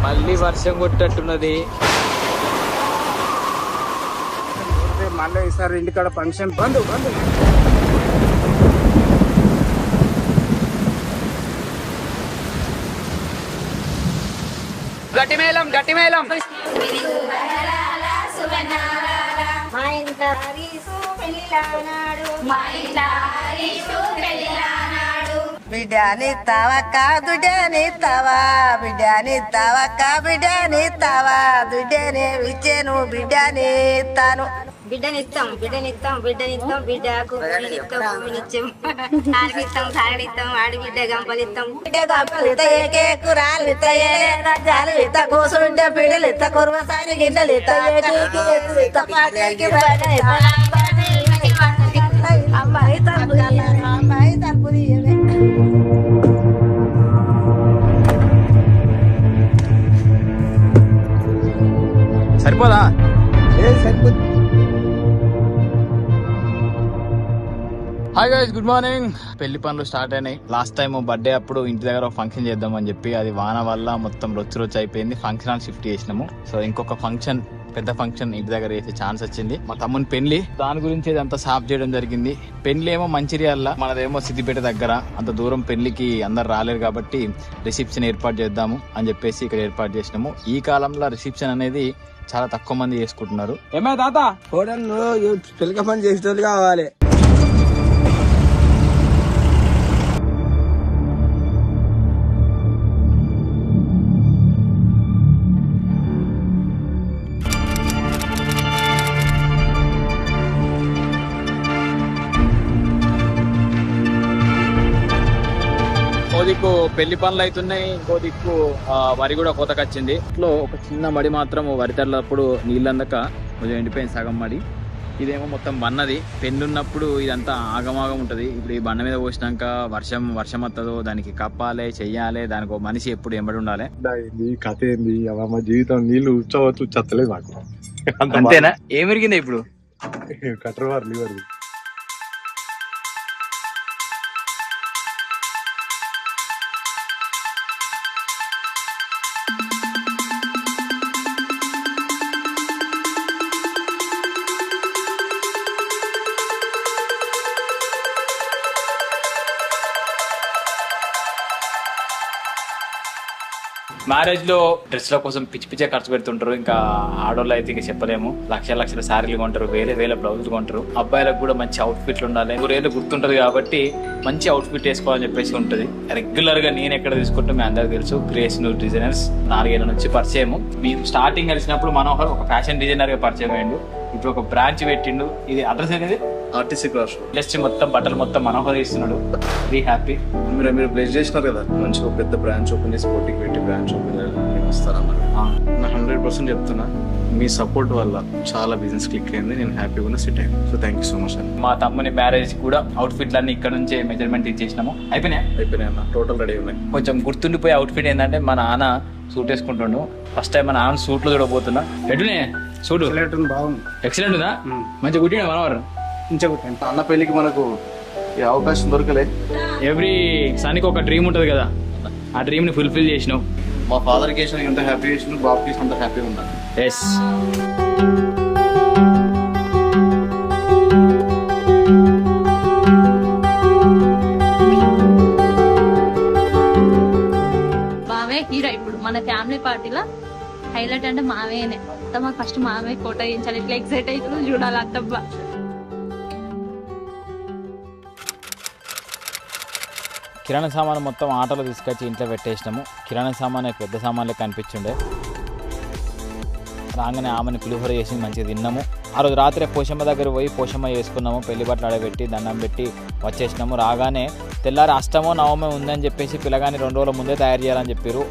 మళ్ళీ వర్షం కొట్టట్టున్నది. మళ్ళీ ఈసారి ఇంటికాడ ఫంక్షన్ బంద్. గట్టి మేళం బిడ్డాని తవక దుడ్డాని తవా బిడ్డాని తవక బిడ్డాని తవా దుడ్డనే విచ్చేను బిడ్డాని తాను బిడ్డనిస్తాం బిడ్డకు సారనిస్తాం ఆడి బిడ్డ గంపలిస్తాం ఏకే కురాలు రాజాలు ఇత కూసుంటే పిడలు ఇత కుర్వసారి గిన్నెలు ఇత అమ్మాయి తప్పు సరిపోదా? సరిపోతుంది. Hi guys, good morning. పెళ్లి పనులు స్టార్ట్ అయినాయి. లాస్ట్ టైం బర్త్డే అప్పుడు ఇంటి దగ్గర ఫంక్షన్ చేద్దామని చెప్పి అది వాన వల్ల మొత్తం రొచ్చు అయిపోయింది. ఫంక్షన్ హాల్ షిఫ్ట్ చేసినాము. సో ఇంకొక ఫంక్షన్, పెద్ద ఫంక్షన్ ఇంటి దగ్గర చేసే ఛాన్స్ వచ్చింది. మా తమ్ముని పెళ్లి, దాని గురించి అంతా సాఫ్ చేయడం జరిగింది. పెళ్లి ఏమో మంచిర్యాల, మనదేమో సిద్దిపేట దగ్గర. అంత దూరం పెళ్లికి అందరు రాలేరు కాబట్టి రిసెప్షన్ ఏర్పాటు చేద్దాము అని చెప్పేసి ఇక్కడ ఏర్పాటు చేసినాము. ఈ కాలంలో రిసెప్షన్ అనేది చాలా తక్కువ మంది చేసుకుంటున్నారు. ఏమే తాత కోడలు పిల్లక పని చేసేటోళ్ళు కావాలి. దిక్కు పెళ్లి పనులు అవుతున్నాయి, ఇంకో దిక్కు వరి కూడా కోతకొచ్చింది. ఇట్లో ఒక చిన్న మడి మాత్రం వరి తరలప్పుడు నీళ్ళందక కొంచెం ఎండిపోయింది సగం మడి. ఇదేమో మొత్తం బన్నది. పెళ్ళున్నప్పుడు ఇదంతా ఆగమాగం ఉంటుంది. ఇప్పుడు ఈ బండ మీద పోసినాక వర్షం వస్తుందో దానికి కప్పాలి, చెయ్యాలి, దానికి ఒక మనిషి ఎప్పుడు ఎంబడి ఉండాలి. కథ ఏంది మా జీవితం? నీళ్లు ఉచ్చవచ్చు చత్తలేదు మాకు. అంతేనా? ఏమిరిగింది ఇప్పుడు? కట్టరవారు లివర్. మ్యారేజ్ లో డ్రెస్ల కోసం పిచ్చి ఖర్చు పెడుతుంటారు. ఇంకా ఆడోళ్ళు అయితే ఇంకా చెప్పలేము. లక్షల శారీలు కొంటారు, వేల బ్లౌజులు కొంటారు. అబ్బాయిలకు కూడా మంచి అవుట్ ఫిట్లు ఉండాలి. 3 గుర్తుంటది కాబట్టి మంచి అవుట్ ఫిట్ వేసుకోవాలని చెప్పేసి ఉంటుంది. రెగ్యులర్ గా నేను ఎక్కడ తీసుకుంటాం మీ అందరికి తెలుసు. గ్రేస్ న్యూ డిజైనర్స్ 4 ఏళ్ల నుంచి పరిచయం. మేము స్టార్టింగ్ కలిసినప్పుడు మనోహర్ ఒక ఫ్యాషన్ డిజైనర్ గా పరిచయం అయ్యిండు. ఇప్పుడు ఒక బ్రాంచ్ పెట్టిండు. ఇది అడ్రస్ అనేది ఆర్టీసీ క్రాస్ ఇండస్ట్రీ మొత్తం బట్టలు మొత్తం మనోహర్ ఇస్తున్నాడు. Very happy. మీరు ప్లేస్ చేసినారు కదా, మంచి ఒక పెద్ద బ్రాంచ్ ఓపెన్ చేసి పోటీకి పెట్టి బ్రాంచ్ ఓపెన్ చేయాలని వస్తారన్నారు. నా 100% చెప్తున్నా, మీ సపోర్ట్ వల్ల చాలా బిజినెస్ క్లిక్ అయింది. నేను హ్యాపీగా సెట్ అయ్యాను. So thank you so much అండి. మా తమ్ముని మ్యారేజ్ కూడా అవుట్ ఫిట్లు అన్ని ఇక్కడ నుంచే మెజర్మెంట్ ఇచ్చేసినాము. అయిపోయినాయి అన్న, టోటల్ రెడీ ఉన్నాయి. కొంచెం గుర్తుండిపోయే అవుట్ ఫిట్ ఏంటంటే మా నాన్న సూట్ వేసుకుంటుండు. ఫస్ట్ టైం మా నాన్న సూట్ లో చూడబోతున్నా. ఎటునే సూట్ బాగుంది, ఎక్సలెంట్ ఉందా? మంచిగా కుట్టినా మనవారు. అన్న పెళ్లికి మనకు ఈ అవకాశం దొరకలే. ఎవ్రీ సనికి ఒక డ్రీమ్ ఉంటుంది కదా, ఆ డ్రీమ్ ని ఫుల్ఫిల్ చేసినావు. మా ఫాదర్ కేసు ఎంత హ్యాపీ చేసిన, బాబు కేసు అంత హ్యాపీగా ఉన్నాను. ఎస్. మావే హీరో ఇప్పుడు మన ఫ్యామిలీ పార్టీలో హైలైట్ అంటే మావేనే. అత్తమ్మ ఫస్ట్ మావే ఫోటో వేయించాలి. ఇట్లా ఎక్సైట్ అవుతుంది చూడాలి అత్తమ్మ. కిరాణా సామాను మొత్తం ఆటోలో తీసుకొచ్చి ఇంట్లో పెట్టేసినాము. కిరాణా సామాన్ పెద్ద సామాన్లే కనిపించుండే. రాగానే ఆమెను పులిహోర చేసి మంచిగా తిన్నాము. ఆ రోజు రాత్రి పోషమ్మ దగ్గర పోయి పోషమ్మ చేసుకున్నాము. పెళ్లి బట్టలు ఆడబెట్టి దండం పెట్టి వచ్చేసినాము. రాగానే తెల్లారి అష్టమో నవమో ఉందని చెప్పేసి పిల్లగాని 2 రోజుల ముందే తయారు చేయాలని చెప్పారు.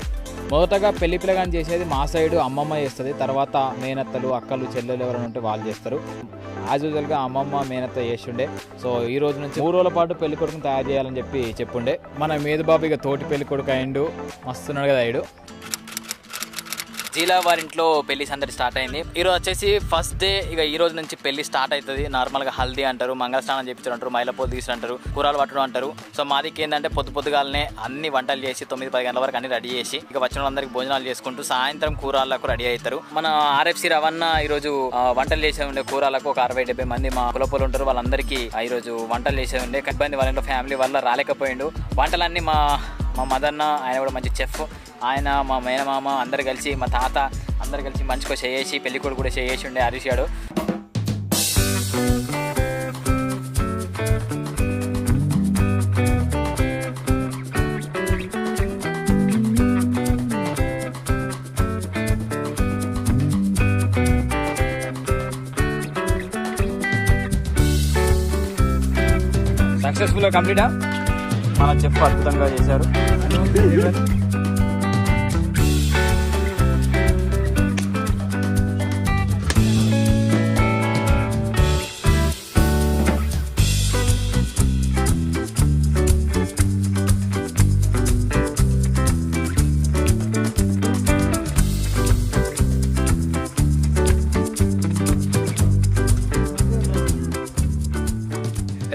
మొదటగా పెళ్లి పిల్లగాని చేసేది మా సైడు అమ్మమ్మ చేస్తుంది. తర్వాత మేనత్తలు, అక్కలు, చెల్లెలు ఎవరైనా ఉంటే వాళ్ళు చేస్తారు. యాజ్ యూజువల్గా అమ్మమ్మ మేనత్త చేస్తుండే. సో ఈ రోజు నుంచి 3 రోజుల పాటు పెళ్లి కొడుకుని తయారు చేయాలని చెప్పి చెప్పుండే. మన మేధుబాబు ఇక తోటి పెళ్లి కొడుకు అయిండు. మస్తున్నాడు కదా అయ్యాడు. జీలా వారి ఇంట్లో పెళ్లి సందడి స్టార్ట్ అయింది. ఈ రోజు వచ్చేసి ఫస్ట్ డే. ఇక ఈ రోజు నుంచి పెళ్లి స్టార్ట్ అవుతుంది. నార్మల్ గా హల్దీ అంటారు, మంగళ స్నానం చేపించారు, మైలపోలు తీసుకుంటారు, కూరలు పట్టడం అంటారు. సో మాదికి ఏంటంటే పొద్దుగాలనే అన్ని వంటలు చేసి 9-10 గంటల వరకు అన్ని రెడీ చేసి ఇక వచ్చిన వాళ్ళందరికీ భోజనాలు చేసుకుంటూ సాయంత్రం కూరలకు రెడీ అవుతారు. మన ఆర్ఎఫ్సి రవణ ఈ రోజు వంటలు చేసే ఉండే కూరలకు ఒక 60-70 మంది మా కులపోలు ఉంటారు. వాళ్ళందరికీ ఈ రోజు వంటలు చేసే ఉండే. ఇబ్బంది వాళ్ళ ఫ్యామిలీ వల్ల రాలేకపోయిండు. వంటలన్నీ మా మదన్న, ఆయన కూడా మంచి చెఫ్, ఆయన మా మేనమామ అందరు కలిసి, మా తాత అందరు కలిసి మంచిగా చేసి పెళ్ళికొడుకు కూడా చేసి ఉండే హరీష్ గారు. సక్సెస్ఫుల్గా కంప్లీటా? మన చెఫ్ అద్భుతంగా చేశారు.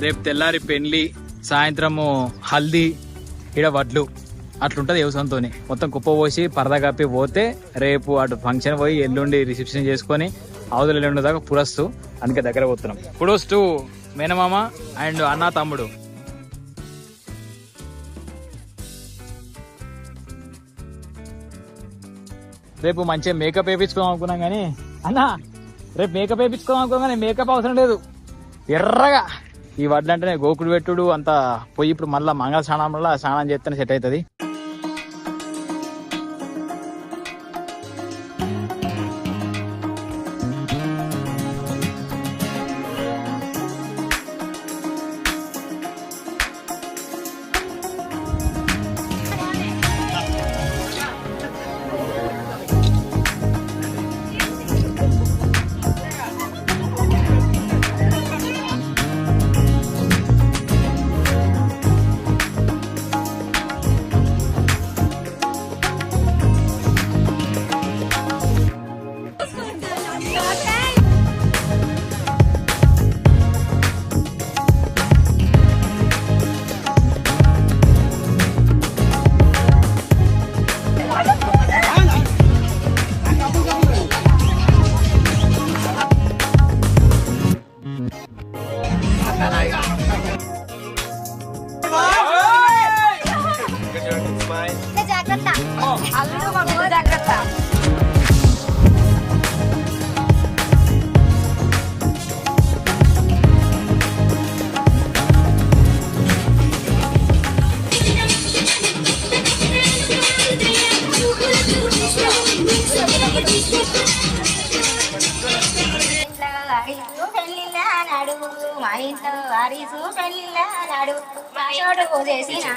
రేపు తెల్లారి పెళ్లి, సాయంత్రము హల్దీ, ఈడ వడ్లు, అట్లుంటది వ్యవసాయంతో. మొత్తం కుప్ప పోసి పరదా కప్పి పోతే రేపు అటు ఫంక్షన్ పోయి ఎల్లుండి రిసెప్షన్ చేసుకొని అవతల ఎల్లుండి దాకా పురస్తు. అందుకే దగ్గర పోతున్నాం. పుడోస్తు మేనమామ అండ్ అన్న తమ్ముడు. రేపు మంచిగా మేకప్ వేయించుకోదాం అనుకున్నాం కానీ అన్న రేపు మేకప్ వేయించుకోదాం అనుకున్నాం కానీ మేకప్ అవసరం లేదు. ఎర్రగా ఈ వడ్లు అంటేనే గోకుడు పెట్టుడు అంతా పోయి ఇప్పుడు మళ్ళీ మంగళ స్నానంలో స్నానం చేస్తేనే సెట్ అవుతుంది. మా ఇంట్లో వారీసు పెళ్ళిళ్ళ నాడు మా చోటు చేసిన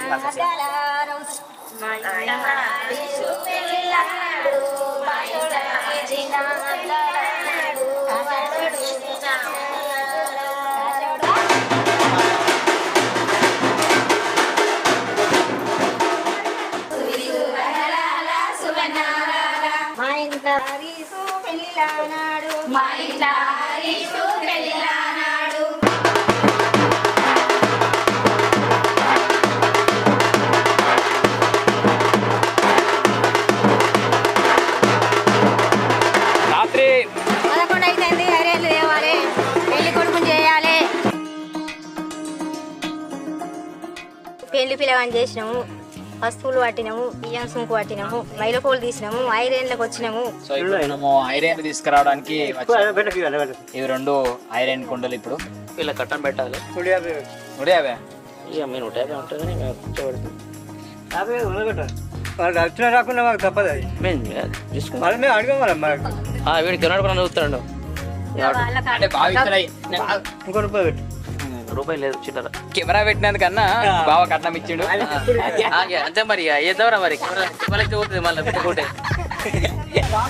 మా ఇంట్లో వారీసు పెళ్ళిళ్ళ నాడు మా ఇంట్లో వారీసు పెళ్ళిళ్ళ నాడు రాత్రి 11 అయిపోయింది. అరేళ్ళు తేవాలి, పెళ్లి కొడుకుని చేయాలి. పెళ్లి పిల్లగాని చేసినాము, వస్తువులు పట్టినాము, బియ్యం సుంకు పట్టినాము, మైలపూలు తీసినాము, ఐరేన్లకు వచ్చినాము. సో ఇప్పుడు మనము ఐరన్ తీసుకురావడానికి ఇవి 2 ఐరన్ కుండలు. ఇప్పుడు వీళ్ళ కట్టం పెట్టాలి. 150 ఇక మీరు 150 ఉంటుంది. వాళ్ళు వచ్చినా రాకుండా మాకు తప్పదు. అది మళ్ళీ మేము అడగం వీడికి కర్ణాటక చూస్తాడు. అంటే బాగా ఇస్తున్నాయి. ఇంకో రూపాయి పెట్టు. రూపాయి లేదు చిల్లర. కెమెరా పెట్టినందుకన్నా బాగా కట్నం ఇచ్చిండు. అంతే మరి ఏదవరా మరి పోతుంది మళ్ళీ పెట్టుకుంటే.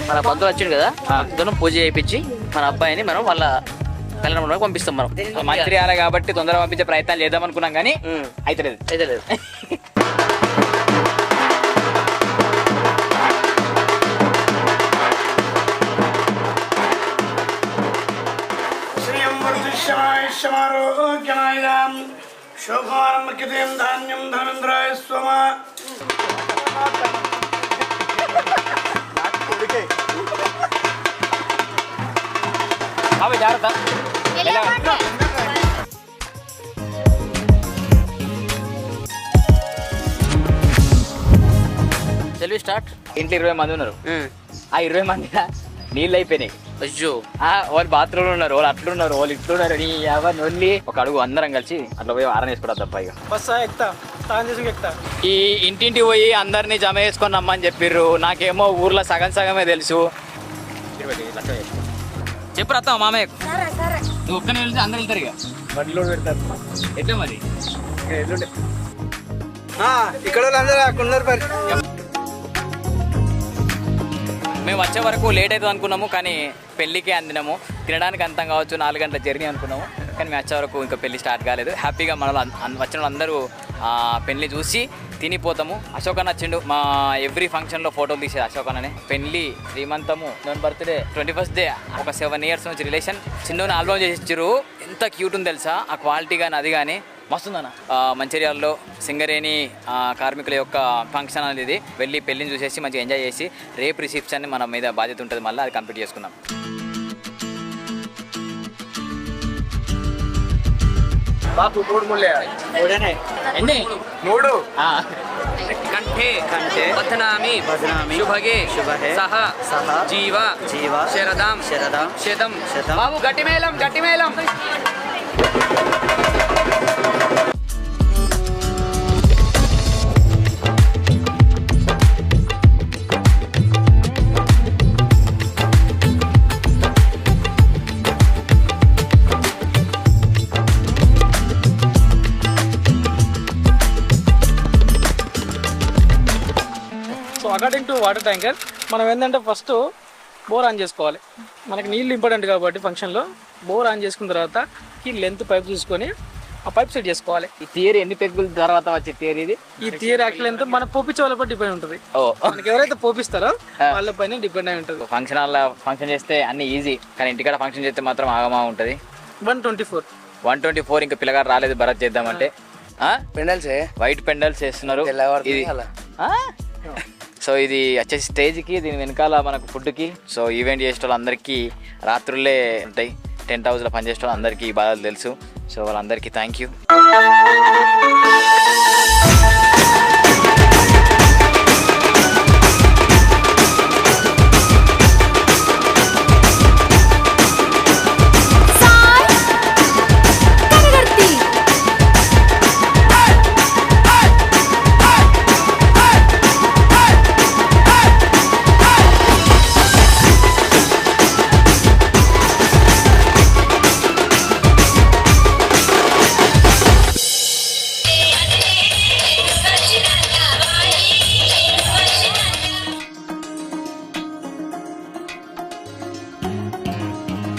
మన బంధువులు వచ్చిండు కదా, అందరం పూజ చేయించి మన అబ్బాయిని మనం వాళ్ళ కళ్యాణం పంపిస్తాం. మనం మంత్రి ఆలయ కాబట్టి తొందరగా పంపించే ప్రయత్నం చేద్దాం అనుకున్నాం కానీ అయితే లేదు. దీర్ఘాయుష్యమారోగ్యమాయుధాం శోభారంభకితేం ధాన్యం ధనంద్రాయ స్వమ. సెల్వి స్టార్ట్. ఇంట్లో 20 మంది ఉన్నారు. ఆ 20 మంది నీళ్ళు అయిపోయినాయి. అయ్యో వాళ్ళు బాత్రూమ్ ఉన్నారు, వాళ్ళు అట్లున్నారు, వాళ్ళు ఇట్లున్నారు. నీ ఎవరిని వల్లి ఒక అడుగు అందరం కలిసి అట్లా పోయి ఆరని వేసుకోవడం తప్ప ఇక ఈ ఇంటింటికి పోయి అందరినీ జమ చేసుకొని రమ్మని చెప్పిర్రు. నాకేమో ఊర్లో సగం సగమే తెలుసు. చెప్పు రత్తం మామయ్య, నువ్వు ఒక్కనే వెళ్తే అందరు వెళ్తారు ఇక బండిలో పెడతారు. ఎట్లా మరి ఇక్కడ వాళ్ళందరూ ఉన్నారు మరి. మేము వచ్చే వరకు లేట్ అవుతుంది అనుకున్నాము, కానీ పెళ్ళికే అందినాము. తినడానికి అంతం కావచ్చు 4 గంటల జర్నీ అనుకున్నాము, కానీ మేము వచ్చే వరకు ఇంకా పెళ్ళి స్టార్ట్ కాలేదు. హ్యాపీగా మన వచ్చిన వాళ్ళందరూ పెళ్ళి చూసి తినిపోతాము. అశోక్ అన్న వచ్చిండు. మా ఎవ్రీ ఫంక్షన్లో ఫోటోలు తీసేది అశోక్ అన్ననే. పెళ్ళి, శ్రీమంతము, నా బర్త్డే, 21st డే, ఒక 7 years నుంచి రిలేషన్. చిన్న ఆల్బమ్ చేసి ఇచ్చారు. ఎంత క్యూట్ ఉంది తెలుసా, ఆ క్వాలిటీ కానీ అది కానీ మస్తుందన్న. మంచిర్యాలలో సింగరేణి కార్మికుల యొక్క ఫంక్షన్ అనేది వెళ్ళి పెళ్ళిని చూసేసి మంచిగా ఎంజాయ్ చేసి రేపు రిసెప్షన్ మన మీద బాధ్యత ఉంటుంది, మళ్ళీ అది కంప్లీట్ చేసుకుందాం. బాపు 3 ముళ్ళే ఎన్ని 3 కంఠే కంఠే బధ్నామి బధ్నామి శుభగే శుభగే సహ సహ జీవ జీవ శరదాం శరదాం శతం శతం. బాబు గట్టి మేళం గట్టి మేళం. So according to water tanker మనం ఏంటంటే ఫస్ట్ బోర్ ఆన్ చేసుకోవాలి. మనకి నీళ్ళు ఇంపార్టెంట్ కాబట్టి ఫంక్షన్లో బోర్ ఆన్ చేసుకున్న తర్వాత ఈ లెంత్ పైప్ చూసుకొని ఆ పైప్ సెట్ చేసుకోవాలి. ఈ థియరీ ఎన్ని పెగ్గుల తర్వాత వచ్చే థియరీ ఇది? ఈ థియరీ యాక్చువల్ ఎంత మన పోపించే వాళ్ళపై డిపెండ్ ఉంటుంది. మనకి ఎవరైతే పోపిస్తారో వాళ్ళపైన డిపెండ్ అయి ఉంటుంది. ఫంక్షన్ హాల్లో ఫంక్షన్ చేస్తే అన్ని ఈజీ, కానీ ఇంటికాడ ఫంక్షన్ చేస్తే మాత్రం ఆగమా ఉంటుంది. 124 ఇంకా పిల్లగారు రాలేదు భరత్ చేద్దామంటే. పెండల్స్ వైట్ పెండల్స్ వేస్తున్నారు. ఇది సో ఇది వచ్చేసి స్టేజ్కి, దీని వెనకాల మనకు ఫుడ్కి. సో ఈవెంట్ చేసే వాళ్ళందరికీ రాత్రులే ఉంటాయి. టెంట్ హౌస్లో పనిచేసే వాళ్ళందరికీ ఈ బాధలు తెలుసు. సో వాళ్ళందరికీ థ్యాంక్ యూ.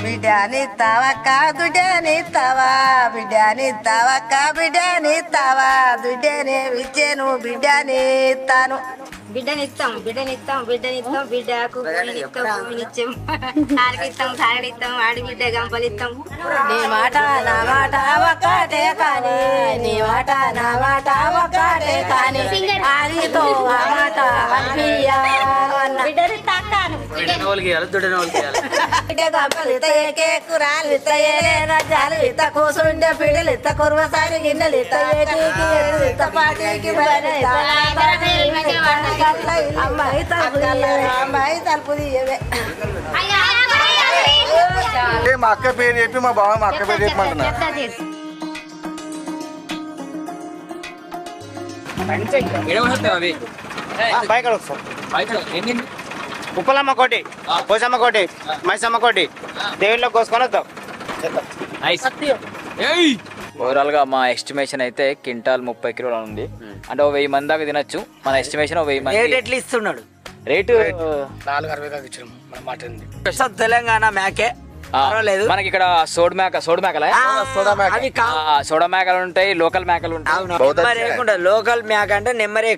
బిడ్డానిస్తావక్క దుడ్డానిస్తావా, బిడ్డానిస్తావక్క బిడ్డానిస్తావా, దుడ్డనే విచ్చేను బిడ్డానిస్తాను. బిడ్డనిస్తాం బిడ్డనిస్తాం బిడ్డనిస్తాం బిడ్డకు భూమినిస్తాం భూమినిచ్చాం, తాలికిస్తాం తాళిస్తాం, ఆడి బిడ్డ గంపలిస్తాం. నీ మాట నా మాట ఒక్కటే కానీ, నీ మాట నా మాట ఒక్కటే కానీ, ఆడితో ఆ మాట అనిపియాలన్న. బిడ్డనిస్తాను బిడ్డ గంపలిస్తాయే, కేకురాలు ఇస్తాయే, రజ్జాలు ఇత్త, కూసుండే పిడలు ఇత్త, కుర్వసారి గిన్నెలు ఇత్త, ఏటికి ఇత్త, పాటికి అమ్మాయి తలుపు అమ్మాయి తలుపు తీయవే. మా అక్క పేరు చెప్పి మా బావ మా అక్క పేరు చెప్పమంటున్నా. ఉప్పలమ్మ కోటి, పోసమ్మ కోటి, మైసమ్మ కోటి, దేవుళ్ళకి కోసుకొని వద్దాం. ఓవరాల్ గా మా ఎస్టిమేషన్ అయితే క్వింటాల్ 30 కిలోలు ఉంది. అంటే 1000 మంది దాకా తినొచ్చు. మన ఎస్టిమేషన్ 1000 మంది. ఎట్లా ఇస్తున్నాడు రేటు 460 దాకా ఇచ్చాము మన మాట. తెలంగాణ మేకే మనకి ఇక్కడ సోడ్ మేకలు ఉంటాయి, లోకల్ మేకలు ఉంటాయి. లోకల్ మేక అంటే నెమ్మరే.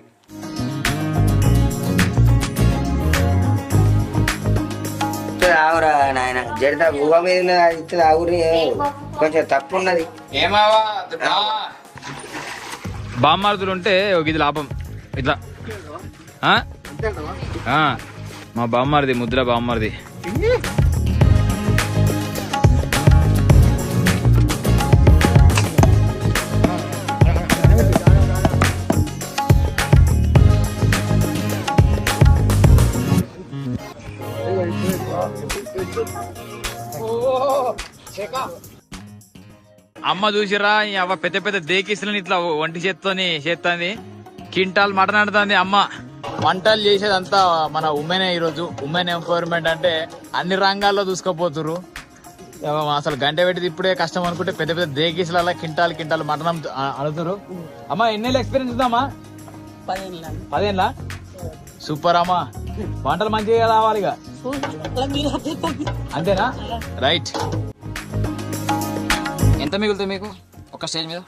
ఆగురా నాయన జడిత గుహ మీద ఇస్తుంది ఆగురి. కొంచెం తప్పు ఉన్నది. ఏమావా బామ్మార్దులు ఉంటే ఒక ఇది లాభం ఇట్లా ఆ? ఆ, మా బామ్మారిది ముద్ర బామ్మారిది. అమ్మ చూసిరా అవ్వ పెద్ద పెద్ద దేకిస్తులని ఇట్లా వంటి చేస్తుంది కింటాల్ మటన్ ఆడుతుంది అమ్మ. వంటలు చేసేదంతా మన ఉమెనే. ఈరోజు ఉమెన్ ఎంపవర్మెంట్ అంటే అన్ని రంగాల్లో చూసుకోపోతురు. అసలు గంట పెట్టిది ఇప్పుడే కష్టం అనుకుంటే పెద్ద పెద్ద దేకీసులలో కింటాల్ మటన్ అడుగుతారు. అమ్మా ఎన్నేళ్ళు ఎక్స్పీరియన్స్ ఉందమ్మా? 10 సూపర్ అమ్మా. వంటలు మంచిగా రావాలి ఇక అంతేనా? రైట్. ఎంత మిగులుతుంది మీకు ఒక స్టేజ్ మీద?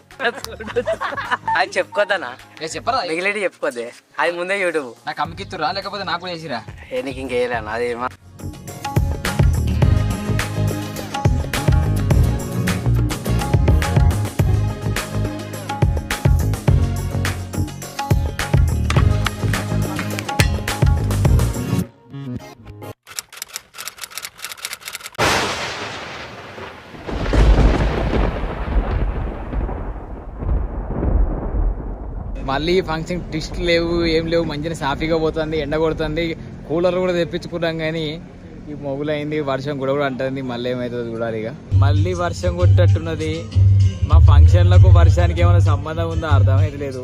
అది చెప్పుకోద్దనా? చెప్పరా మిగిలిటి చెప్పుకోద్దే, అది ముందే యూట్యూబ్. నాకు అమ్మకిత్తురా లేకపోతే నాకు కూడా చేసిరా? నీకు ఇంకేయలేనా? అది మళ్ళీ ఫంక్షన్ టిస్ట్ లేవు ఏం లేవు, మంచిగా సాఫీగా పోతుంది. ఎండ కొడుతుంది, కూలర్ కూడా తెప్పించుకున్నాం కానీ ఈ మొగులైంది. వర్షం కూడా అంటుంది. మళ్ళీ ఏమవుతుందో చూడాలి ఇక. మళ్ళీ వర్షం కొట్టట్టున్నది. మా ఫంక్షన్లకు వర్షానికి ఏమైనా సంబంధం ఉందో అర్థమైతే లేదు.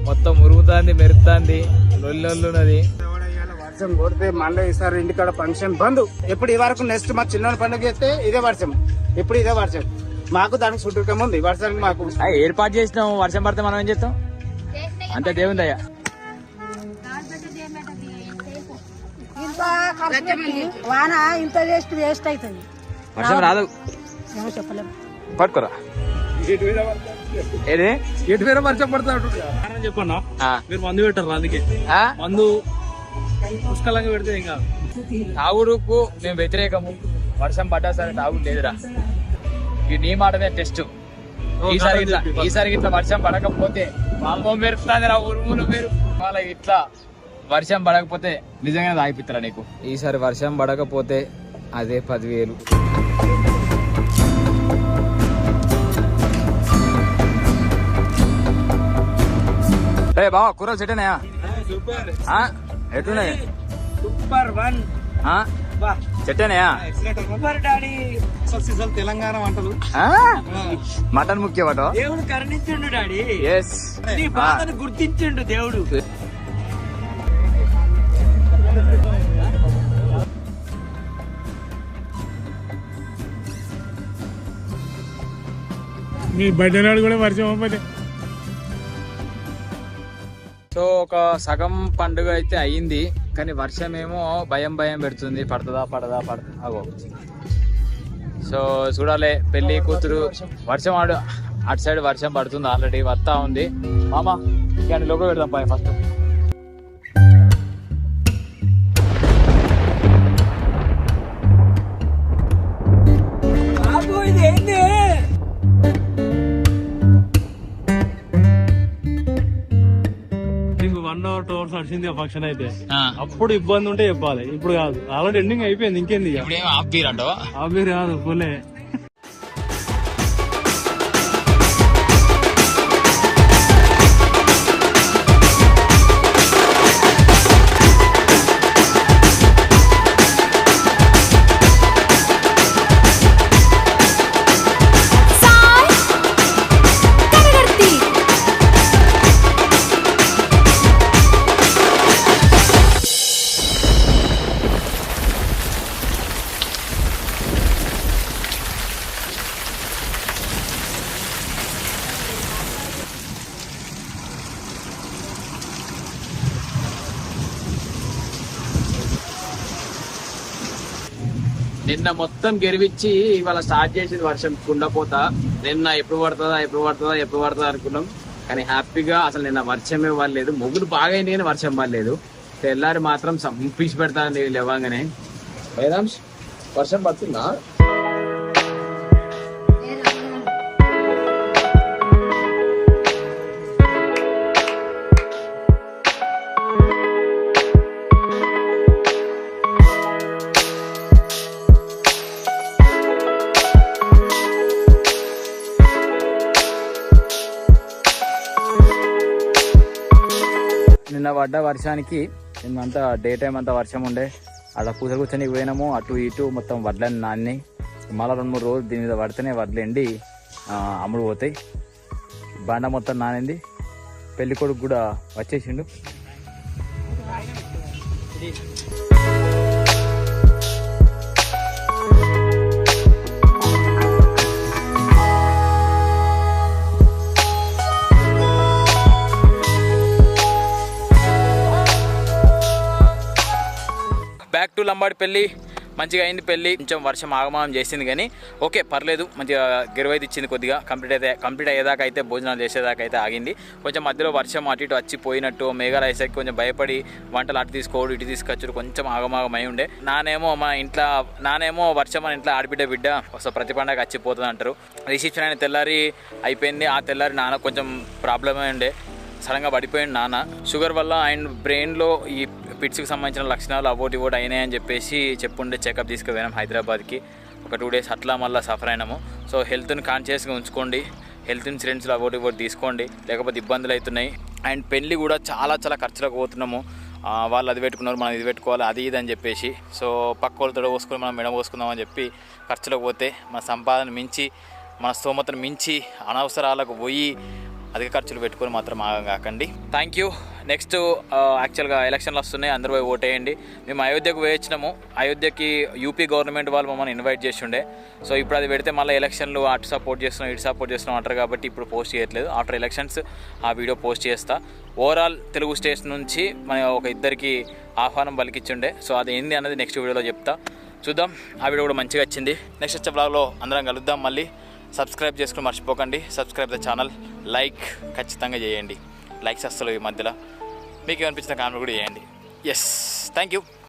మొత్తం మురుగుతుంది, మెరుపుతుంది, లొల్లున్నది. వర్షం కొడితే మళ్ళీ ఈసారి ఇంటికాడ ఫంక్షన్ బంద్. ఎప్పుడు ఈ వరకు నెక్స్ట్ మా చిన్న పండుగ చేస్తే ఇదే వర్షం, ఇప్పుడు ఇదే వర్షం. మాకు దానికి చుట్టూ ఉంది వర్షానికి. మాకు ఏర్పాటు చేసినాం, వర్షం పడితే మనం ఏం చేస్తాం? అంతే దేవుంది అయ్యా. వాన ఇంత వేస్ట్ అవుతుంది. వర్షం రాదు, ఏమో చెప్పలేము. పట్టుకోరా. ఏది ఎటు వేరే వర్షం పడతాడు చెప్పన్నా. మీరు మందు పెట్టారు, అందుకే మందు పుష్కలంగా పెడితే ఇంకా. తాగుడుకు మేము వ్యతిరేకము. వర్షం పడ్డా సరే తాగుడు లేదురా. ఇది నీ మాటనే టెస్ట్. ఈసారి ఇట్లా వర్షం పడకపోతే మెరుపుతుంది రా, ఉరుములు మీరు. వాళ్ళ ఇట్లా వర్షం పడకపోతే నిజంగా తాగిపిస్తారా నీకు? ఈసారి వర్షం పడకపోతే అదే 10,000. ఏ బావా కూరలు సెట్ అయినాయా? ఎట్లున్నాయి? Super one. సెట్ అయినాయా? తెలంగాణ వంటలు. మటన్ ముఖ్యమట. దేవుడు కరుణించిండు డాడీ. ఎస్, నీ బాధను గుర్తించిండు దేవుడు. మీ బర్త్డే నాడు కూడా వర్షం అవ్వదు. సో ఒక సగం పండుగ అయితే అయ్యింది, కానీ వర్షం ఏమో భయం పెడుతుంది. పడుతుందా అగో. సో చూడాలి. పెళ్లి కూతురు వర్షం అటు సైడ్ వర్షం పడుతుంది, ఆల్రెడీ వస్తా ఉంది. మామ ఇక్కడ లోపల పెడదాం పై ఫస్ట్. నీకు 1 hour 2 hours నడిచింది ఫంక్షన్ అయితే. అప్పుడు ఇబ్బంది ఉంటే చెప్పాలి, ఇప్పుడు కాదు. ఆల్రెడీ ఎండింగ్ అయిపోయింది, ఇంకేంది? ఆఫ్ కాదు, ఫుల్లే. నిన్న మొత్తం గెలిపించి ఇవాళ స్టార్ట్ చేసింది వర్షం కుండపోతా. నిన్న ఎప్పుడు పడుతుందా అనుకున్నాం, కానీ హ్యాపీగా అసలు నిన్న వర్షమే పడలేదు. మొగ్గులు బాగా అయింది కానీ వర్షం పడలేదు. తెల్లారి మాత్రం సంపించి పెడతాను లేవగానే. వర్షం పడుతుందా? పడ్డ వర్షానికి నిన్నంతా డే టైం అంతా వర్షం ఉండే, అలా కూర్చొని పోయినాము, అటు ఇటు మొత్తం వడ్లని నాన్ని. మళ్ళీ 2-3 రోజులు దీని మీద పడితేనే వడ్లు ఎండి అమ్ముడు పోతాయి. బండ మొత్తం నానింది. పెళ్లి కొడుకు కూడా వచ్చేసిండు. బ్యాక్ టు లంబాడి పెళ్ళి. మంచిగా అయింది పెళ్ళి. కొంచెం వర్షం ఆగమాగం చేసింది కానీ ఓకే పర్లేదు, మంచిగా గిరవైతే ఇచ్చింది. కొద్దిగా కంప్లీట్ అయ్యేదాకా అయితే భోజనాలు చేసేదాకా అయితే ఆగింది. కొంచెం మధ్యలో వర్షం అటు ఇటు వచ్చి పోయినట్టు మేఘాలు అయ్యేసరికి కొంచెం భయపడి వంటలు అటు తీసుకోవడం ఇటు తీసుకొచ్చారు, కొంచెం ఆగమాగం అయి ఉండే. నానేమో వర్షం మన ఇంట్లో ఆడబిడ్డ ఒకసారి ప్రతి పండగ వచ్చిపోతుంది అంటారు. రిసెప్షన్ అయిన తెల్లారి అయిపోయింది. ఆ తెల్లారి నాన్న కొంచెం ప్రాబ్లమే ఉండే, సడన్గా పడిపోయింది నాన్న. షుగర్ వల్ల అండ్ బ్రెయిన్లో ఈ పిట్స్కి సంబంధించిన లక్షణాలు అవోటి ఇవోటి అయినాయని చెప్పేసి చెప్పుండే చెకప్ తీసుకుపోయినాం హైదరాబాద్కి. ఒక 2 days అట్లా మళ్ళీ సఫర్ అయినాము. సో హెల్త్ని కాన్షియస్గా ఉంచుకోండి, హెల్త్ ఇన్సూరెన్స్లు అవోటి ఇవోటి తీసుకోండి, లేకపోతే ఇబ్బందులు అవుతున్నాయి. అండ్ పెళ్ళి కూడా చాలా కఖర్చులకు పోతున్నాము. వాళ్ళు అది పెట్టుకున్నారు, మనం ఇది పెట్టుకోవాలి, అది ఇది అని చెప్పేసి. సో పక్క వాళ్ళతో పోసుకొని మనం మెడ పోసుకుందాం అని చెప్పి ఖర్చులకు పోతే మన సంపాదన మించి, మన స్తోమతను మించి అనవసరాలకు పోయి అధిక ఖర్చులు పెట్టుకొని మాత్రం ఆగం కాకండి. Thank you. నెక్స్ట్ యాక్చువల్గా ఎలక్షన్లు వస్తున్నాయి, అందరూ పోయి ఓటేయండి. మేము అయోధ్యకు వేయించినాము. అయోధ్యకి యూపీ గవర్నమెంట్ వాళ్ళు మమ్మల్ని ఇన్వైట్ చేసి ఉండే. సో ఇప్పుడు అది పెడితే మళ్ళీ ఎలక్షన్లు అటు సపోర్ట్ చేస్తున్నాం ఇటు సపోర్ట్ చేస్తున్నాం అంటారు కాబట్టి ఇప్పుడు పోస్ట్ చేయట్లేదు. ఆఫ్టర్ ఎలక్షన్స్ ఆ వీడియో పోస్ట్ చేస్తా. ఓవరాల్ తెలుగు స్టేట్స్ నుంచి మన ఒక 2కి ఆహ్వానం పలికించుండే. సో అది ఏంది అన్నది నెక్స్ట్ వీడియోలో చెప్తా, చూద్దాం. ఆ వీడియో కూడా మంచిగా వచ్చింది. నెక్స్ట్ వచ్చే బ్లాగ్లో అందరం కలుద్దాం. మళ్ళీ సబ్స్క్రైబ్ చేసుకుని మర్చిపోకండి. సబ్స్క్రైబ్ ద ఛానల్, లైక్ ఖచ్చితంగా చేయండి. లైక్స్ వస్తలేవు ఈ మధ్యలో. మీకు ఏమనిపించిన కామెంట్ కూడా చేయండి. Yes, thank you.